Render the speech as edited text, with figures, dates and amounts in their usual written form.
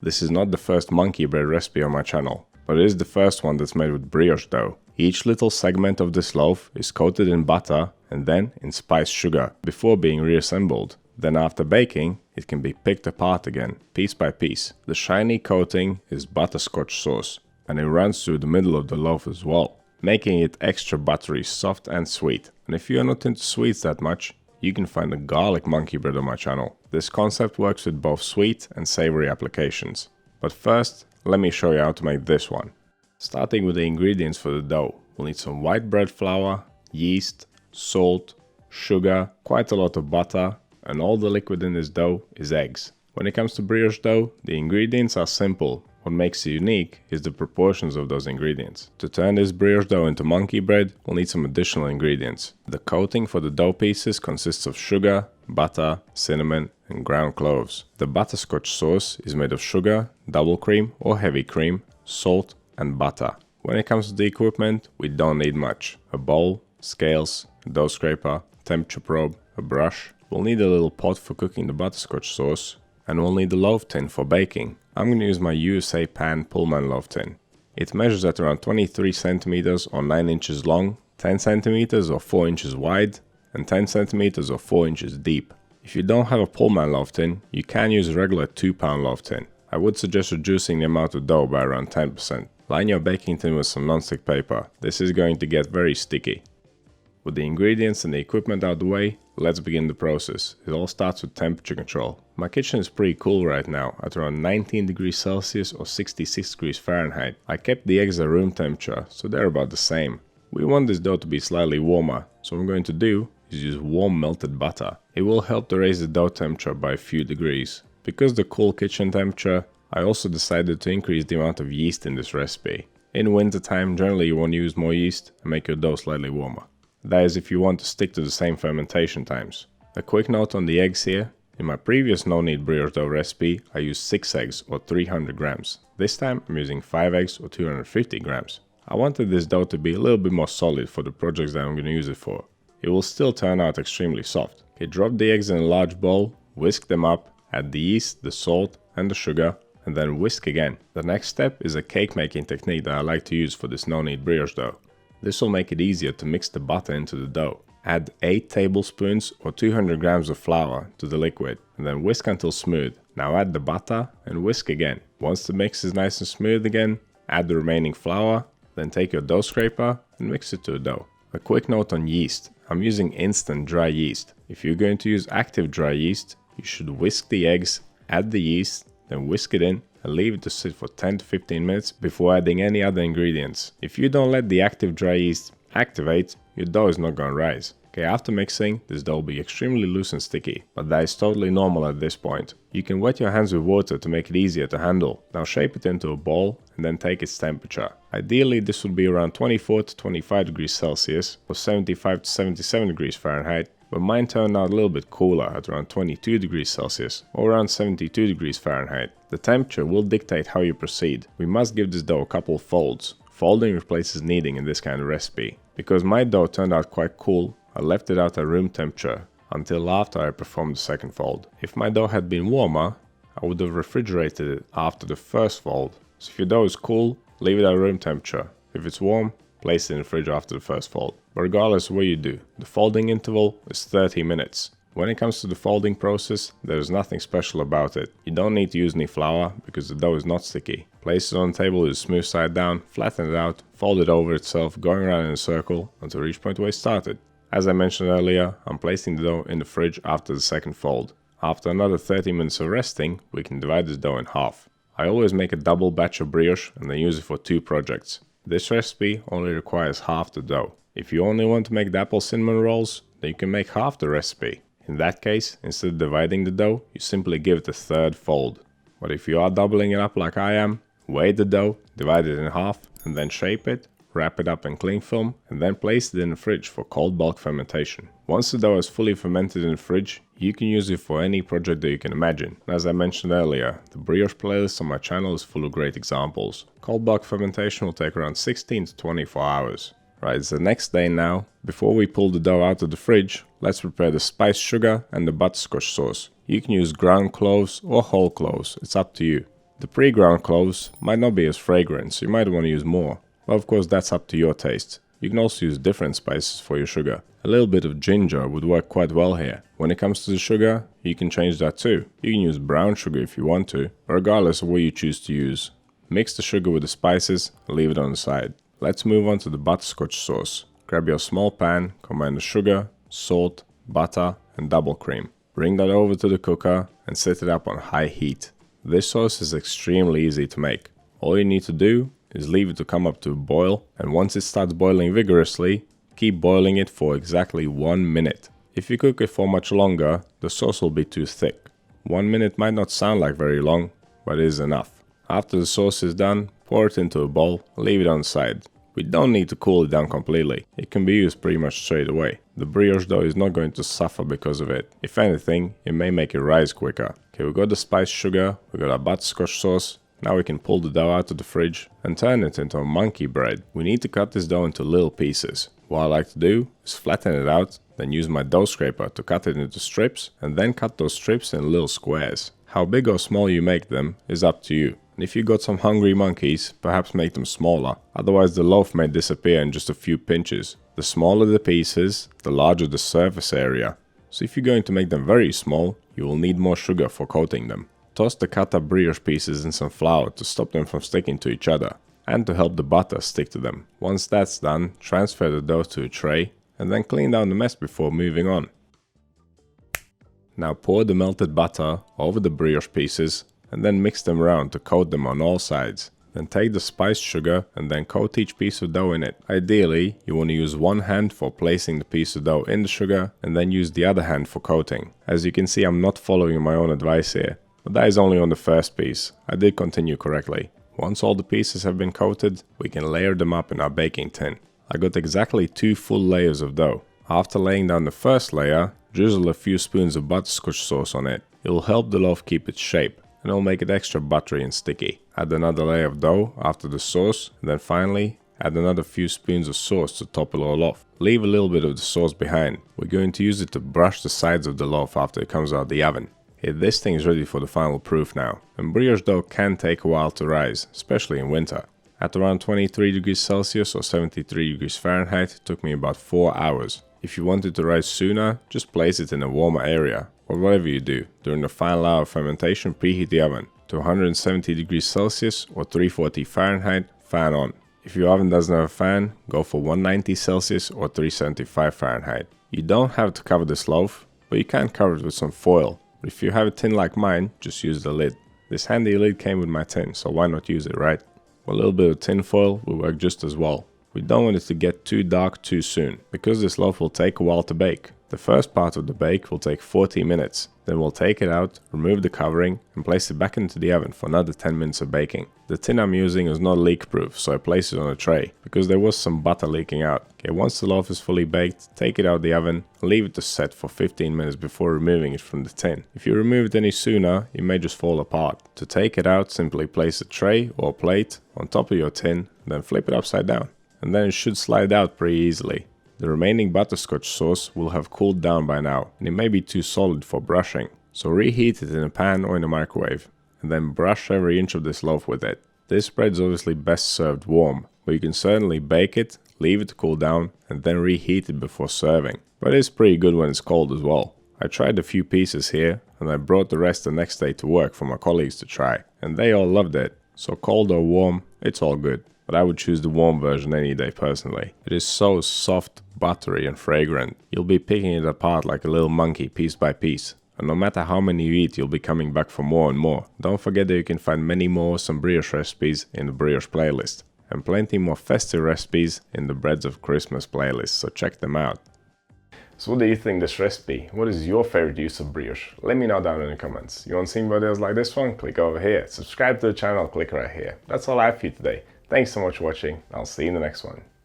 This is not the first monkey bread recipe on my channel, but it is the first one that's made with brioche dough. Each little segment of this loaf is coated in butter and then in spiced sugar before being reassembled. Then after baking, it can be picked apart again, piece by piece. The shiny coating is butterscotch sauce, and it runs through the middle of the loaf as well, making it extra buttery, soft and sweet. And if you are not into sweets that much, you can find a garlic monkey bread on my channel. This concept works with both sweet and savory applications. But first, let me show you how to make this one. Starting with the ingredients for the dough, we'll need some white bread flour, yeast, salt, sugar, quite a lot of butter, and all the liquid in this dough is eggs. When it comes to brioche dough, the ingredients are simple. What makes it unique is the proportions of those ingredients. To turn this brioche dough into monkey bread, we'll need some additional ingredients. The coating for the dough pieces consists of sugar, butter, cinnamon, and ground cloves. The butterscotch sauce is made of sugar, double cream or heavy cream, salt, and butter. When it comes to the equipment, we don't need much. A bowl, scales, a dough scraper, temperature probe, a brush. We'll need a little pot for cooking the butterscotch sauce, and we'll need a loaf tin for baking. I'm going to use my USA pan Pullman loaf tin. It measures at around 23 centimeters or 9 inches long, 10 centimeters or 4 inches wide, and 10 centimeters or 4 inches deep. If you don't have a Pullman loaf tin, you can use a regular 2-pound loaf tin. I would suggest reducing the amount of dough by around 10%. Line your baking tin with some non-stick paper. This is going to get very sticky. With the ingredients and the equipment out the way, let's begin the process. It all starts with temperature control. My kitchen is pretty cool right now, at around 19 degrees Celsius or 66 degrees Fahrenheit. I kept the eggs at room temperature, so they're about the same. We want this dough to be slightly warmer, so what I'm going to do is use warm melted butter. It will help to raise the dough temperature by a few degrees. Because the cool kitchen temperature, I also decided to increase the amount of yeast in this recipe. In winter time, generally you want to use more yeast and make your dough slightly warmer. That is if you want to stick to the same fermentation times. A quick note on the eggs here. In my previous no-knead brioche dough recipe, I used 6 eggs or 300 grams. This time I'm using 5 eggs or 250 grams. I wanted this dough to be a little bit more solid for the projects that I'm going to use it for. It will still turn out extremely soft. Okay, drop the eggs in a large bowl, whisk them up, add the yeast, the salt and the sugar, and then whisk again. The next step is a cake making technique that I like to use for this no-knead brioche dough. This will make it easier to mix the butter into the dough. Add 8 tablespoons or 200 grams of flour to the liquid and then whisk until smooth. Now add the butter and whisk again. Once the mix is nice and smooth again, add the remaining flour, then take your dough scraper and mix it to a dough. A quick note on yeast. I'm using instant dry yeast. If you're going to use active dry yeast, you should whisk the eggs, add the yeast, then whisk it in and leave it to sit for 10 to 15 minutes before adding any other ingredients. If you don't let the active dry yeast activate, your dough is not going to rise. Okay, after mixing, this dough will be extremely loose and sticky, but that is totally normal at this point. You can wet your hands with water to make it easier to handle. Now shape it into a ball and then take its temperature. Ideally, this would be around 24 to 25 degrees Celsius or 75 to 77 degrees Fahrenheit. But mine turned out a little bit cooler at around 22 degrees Celsius or around 72 degrees Fahrenheit. The temperature will dictate how you proceed. We must give this dough a couple folds. Folding replaces kneading in this kind of recipe. Because my dough turned out quite cool, I left it out at room temperature until after I performed the second fold. If my dough had been warmer, I would have refrigerated it after the first fold. So if your dough is cool, leave it at room temperature. If it's warm, place it in the fridge after the first fold. But regardless of what you do, the folding interval is 30 minutes. When it comes to the folding process, there is nothing special about it. You don't need to use any flour because the dough is not sticky. Place it on the table with the smooth side down, flatten it out, fold it over itself, going around in a circle until you reach the point where it started. As I mentioned earlier, I'm placing the dough in the fridge after the second fold. After another 30 minutes of resting, we can divide this dough in half. I always make a double batch of brioche and then use it for 2 projects. This recipe only requires half the dough. If you only want to make the apple cinnamon rolls, then you can make half the recipe. In that case, instead of dividing the dough, you simply give it a third fold. But if you are doubling it up like I am, weigh the dough, divide it in half, and then shape it, wrap it up in cling film, and then place it in the fridge for cold bulk fermentation. Once the dough is fully fermented in the fridge, you can use it for any project that you can imagine. As I mentioned earlier, the brioche playlist on my channel is full of great examples. Cold bulk fermentation will take around 16 to 24 hours. Right, it's the next day now. Before we pull the dough out of the fridge, let's prepare the spiced sugar and the butterscotch sauce. You can use ground cloves or whole cloves, it's up to you. The pre-ground cloves might not be as fragrant, so you might want to use more, but of course that's up to your taste. You can also use different spices for your sugar. A little bit of ginger would work quite well here. When it comes to the sugar, you can change that too. You can use brown sugar if you want to, regardless of what you choose to use. Mix the sugar with the spices and leave it on the side. Let's move on to the butterscotch sauce. Grab your small pan, combine the sugar, salt, butter and double cream. Bring that over to the cooker and set it up on high heat. This sauce is extremely easy to make. All you need to do is leave it to come up to a boil, and once it starts boiling vigorously, keep boiling it for exactly 1 minute. If you cook it for much longer, the sauce will be too thick. 1 minute might not sound like very long, but it is enough. After the sauce is done, pour it into a bowl and leave it on the side. We don't need to cool it down completely. It can be used pretty much straight away. The brioche dough is not going to suffer because of it. If anything, it may make it rise quicker. Okay, we got the spiced sugar, we got our butterscotch sauce. Now we can pull the dough out of the fridge and turn it into a monkey bread. We need to cut this dough into little pieces. What I like to do is flatten it out, then use my dough scraper to cut it into strips, and then cut those strips in little squares. How big or small you make them is up to you. And if you got some hungry monkeys, perhaps make them smaller. Otherwise the loaf may disappear in just a few pinches. The smaller the pieces, the larger the surface area. So if you're going to make them very small, you will need more sugar for coating them. Toss the cut up brioche pieces in some flour to stop them from sticking to each other and to help the butter stick to them. Once that's done, transfer the dough to a tray and then clean down the mess before moving on. Now pour the melted butter over the brioche pieces and then mix them around to coat them on all sides. Then take the spiced sugar and then coat each piece of dough in it. Ideally, you want to use one hand for placing the piece of dough in the sugar and then use the other hand for coating. As you can see, I'm not following my own advice here. But that is only on the first piece. I did continue correctly. Once all the pieces have been coated, we can layer them up in our baking tin. I got exactly 2 full layers of dough. After laying down the first layer, drizzle a few spoons of butterscotch sauce on it. It will help the loaf keep its shape, and it will make it extra buttery and sticky. Add another layer of dough after the sauce, and then finally, add another few spoons of sauce to top it all off. Leave a little bit of the sauce behind. We're going to use it to brush the sides of the loaf after it comes out of the oven. Okay, this thing is ready for the final proof now. And brioche dough can take a while to rise, especially in winter. At around 23 degrees Celsius or 73 degrees Fahrenheit, it took me about 4 hours. If you want it to rise sooner, just place it in a warmer area, or whatever you do. During the final hour of fermentation, preheat the oven to 170 degrees Celsius or 340 Fahrenheit, fan on. If your oven doesn't have a fan, go for 190 Celsius or 375 Fahrenheit. You don't have to cover this loaf, but you can cover it with some foil. But if you have a tin like mine, just use the lid. This handy lid came with my tin, so why not use it, right? A little bit of tin foil will work just as well. We don't want it to get too dark too soon, because this loaf will take a while to bake. The first part of the bake will take 40 minutes. Then we'll take it out, remove the covering, and place it back into the oven for another 10 minutes of baking. The tin I'm using is not leak proof, so I place it on a tray, because there was some butter leaking out. Okay, once the loaf is fully baked, take it out of the oven and leave it to set for 15 minutes before removing it from the tin. If you remove it any sooner, it may just fall apart. To take it out, simply place a tray or plate on top of your tin, then flip it upside down. And then it should slide out pretty easily. The remaining butterscotch sauce will have cooled down by now, and it may be too solid for brushing. So reheat it in a pan or in a microwave, and then brush every inch of this loaf with it. This bread is obviously best served warm, but you can certainly bake it, leave it to cool down, and then reheat it before serving. But it's pretty good when it's cold as well. I tried a few pieces here, and I brought the rest the next day to work for my colleagues to try, and they all loved it. So cold or warm, it's all good. But I would choose the warm version any day personally. It is so soft, buttery and fragrant. You'll be picking it apart like a little monkey piece by piece. And no matter how many you eat, you'll be coming back for more and more. Don't forget that you can find many more awesome brioche recipes in the brioche playlist. And plenty more festive recipes in the Breads of Christmas playlist, so check them out. So what do you think this recipe? What is your favorite use of brioche? Let me know down in the comments. You want to see videos like this one? Click over here. Subscribe to the channel, click right here. That's all I have for you today. Thanks so much for watching. I'll see you in the next one.